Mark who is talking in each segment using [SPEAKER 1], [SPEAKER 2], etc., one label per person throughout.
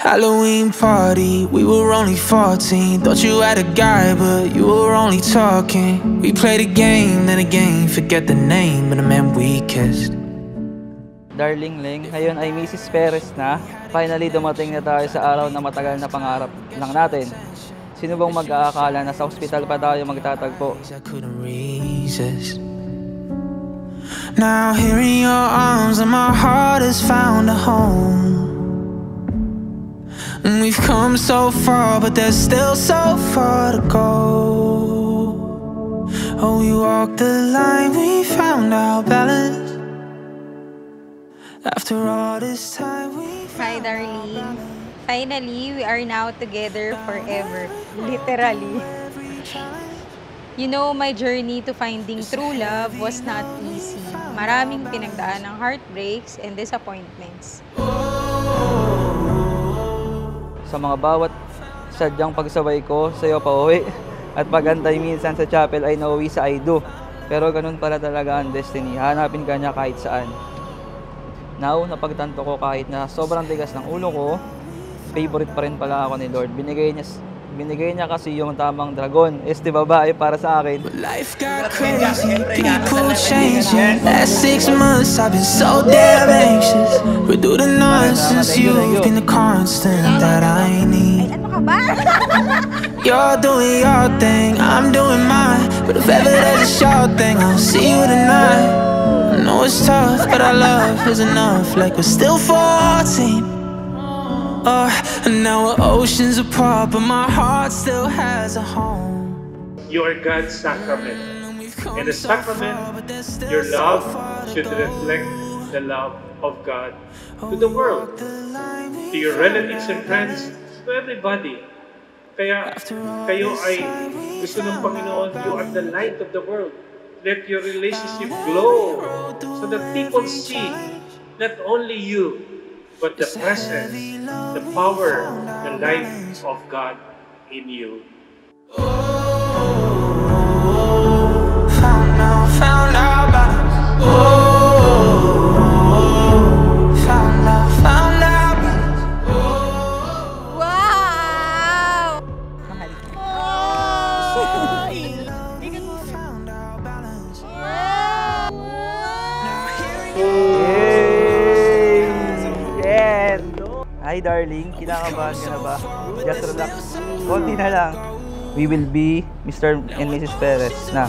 [SPEAKER 1] Halloween party, we were only 14. Thought you had a guy, but you were only talking. We played a game, then again, forget the name, but the man we kissed.
[SPEAKER 2] Darling Ling, ngayon ay Mrs. Perez na. Finally, dumating na tayo sa araw na matagal na pangarap lang natin. Sino bang mag-aakala na sa ospital pa tayo magtatagpo?
[SPEAKER 1] Now here in your arms and my heart has found a home. And we've come so far, but there's still so far to go. Oh, we walked the line, we found our balance. After all this time, we
[SPEAKER 3] Hi, darling. Finally, we are now together forever. Literally. You know, my journey to finding true love was not easy. Maraming pinagdaan ng heartbreaks and disappointments.
[SPEAKER 2] Sa mga bawat sadyang pagsabay ko sa iyo pauwi at pagantay minsan sa chapel ay nauwi sa I do. Pero ganun pala talaga ang destiny. Hanapin ka niya kahit saan. Now, napagtanto ko kahit na sobrang tigas ng ulo ko, favorite pa rin pala ako ni Lord. Binigay niya kasi yung tamang dragon. Este babae para sa akin.
[SPEAKER 1] Life got crazy, people changing. Last 6 months I've been so damn anxious. But through the nonsense, you've been the constant that I need. You're doing your thing, I'm doing mine. But if ever there's a short thing, I'll see you tonight. I know it's tough, but our love is enough. Like we're still 14. And now we're oceans apart, but my heart still has a home.
[SPEAKER 4] You are God's sacrament. In the sacrament, your love should reflect the love of God to the world, to your relatives and friends, to everybody. Kaya kayo ay gusto ng Panginoon, you are the light of the world. Let your relationship glow so that people see not only you, but the presence, the power, the life of God in you.
[SPEAKER 1] Found our balance. Found our balance.
[SPEAKER 3] Wow!
[SPEAKER 1] Found our balance.
[SPEAKER 2] Hi darling, kinakabahan ka na ba? Just relax. Konti na lang. We will be Mr. and Mrs. Perez na.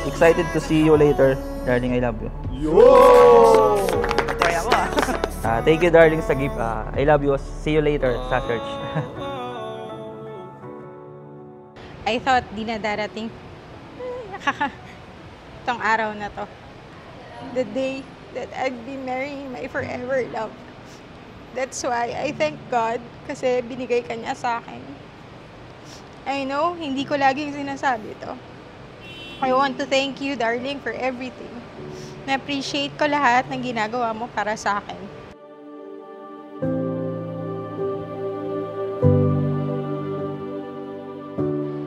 [SPEAKER 2] Excited to see you later. Darling, I love you. Yo! Kaya mo thank you darling sa gift. I love you. See you later sa church.
[SPEAKER 3] I thought di na darating itong araw na to. The day that I'd be marrying my forever love. That's why I thank God kasi binigay ka niya sa akin. I know, hindi ko laging sinasabi to. I want to thank you, darling, for everything. Na-appreciate ko lahat ng ginagawa mo para sa akin.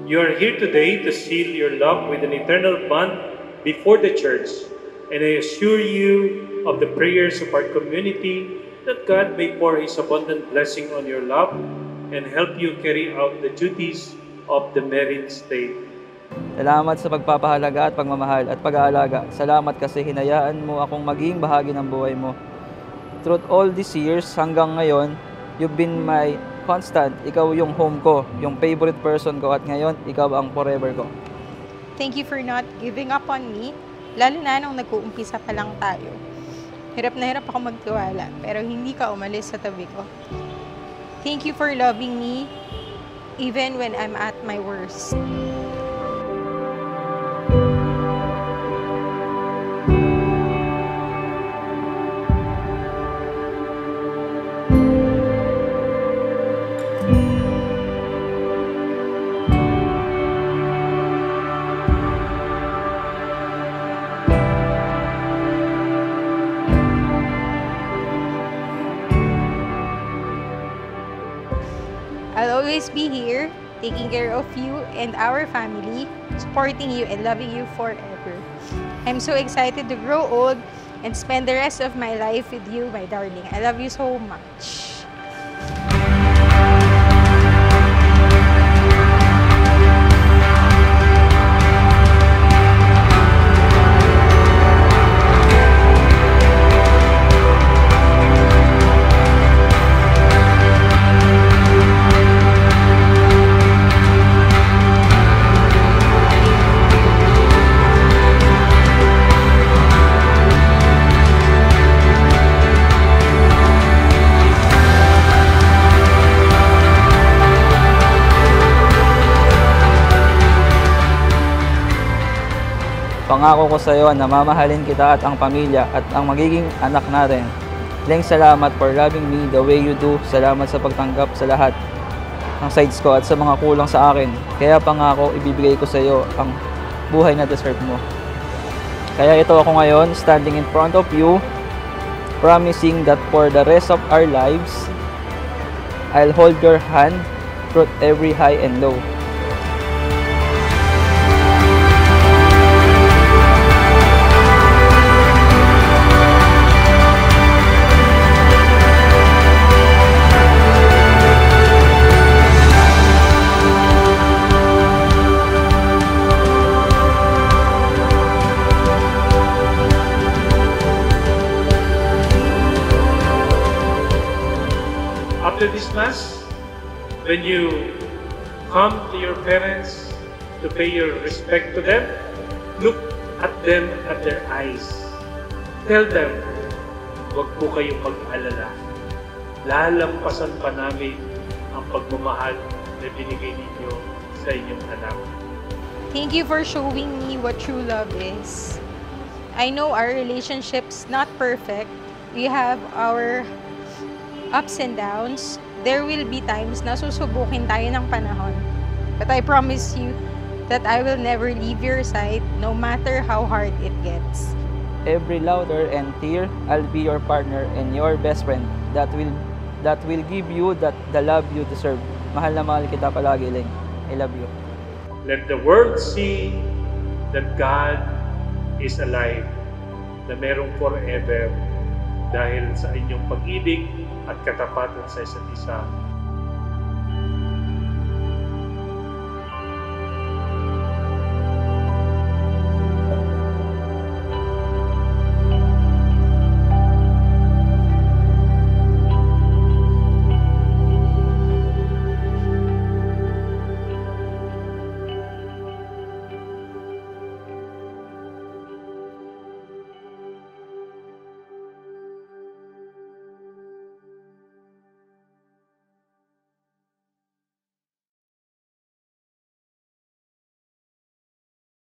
[SPEAKER 4] You are here today to seal your love with an eternal bond before the church, and I assure you of the prayers of our community that God may pour His abundant blessing on your love and help you carry out the duties of the married state.
[SPEAKER 2] Salamat sa pagpapahalaga at pagmamahal at pag-aalaga. Salamat kasi hinayaan mo akong maging bahagi ng buhay mo. Throughout all these years, hanggang ngayon, you've been my constant. Ikaw yung home ko, yung favorite person ko, at ngayon, ikaw ang forever ko.
[SPEAKER 3] Thank you for not giving up on me, lalo na nung nag-uumpisa pa lang tayo. Hirap na hirap ako magtiwala, pero hindi ka umalis sa tabi ko. Thank you for loving me, even when I'm at my worst. I'll always be here, taking care of you and our family, supporting you and loving you forever. I'm so excited to grow old and spend the rest of my life with you, my darling. I love you so much.
[SPEAKER 2] pangako ko sa iyo na mamahalin kita at ang pamilya at ang magiging anak natin. Leng, salamat for loving me the way you do. Salamat sa pagtanggap sa lahat ng sides ko at sa mga kulang sa akin. Kaya pangako, ibibigay ko sa iyo ang buhay na deserve mo. Kaya ito ako ngayon, standing in front of you, promising that for the rest of our lives, I'll hold your hand through every high and low.
[SPEAKER 4] After this Mass, when you come to your parents to pay your respect to them, look at them at their eyes. Tell them, huwag po kayong mag-alala. Lalampasan pa namin ang pagmamahal na binigay ninyo sa inyong anak.
[SPEAKER 3] Thank you for showing me what true love is. I know our relationship's not perfect. We have our ups and downs. There will be times na susubukin tayo ng panahon. But I promise you that I will never leave your side no matter how hard it gets.
[SPEAKER 2] Every louder and tear, I'll be your partner and your best friend that will give you the love you deserve. Mahal na mahal kita palagi, Leng. I love you.
[SPEAKER 4] Let the world see that God is alive, na merong forever dahil sa inyong pag-ibig at katapatan sa isa't isa.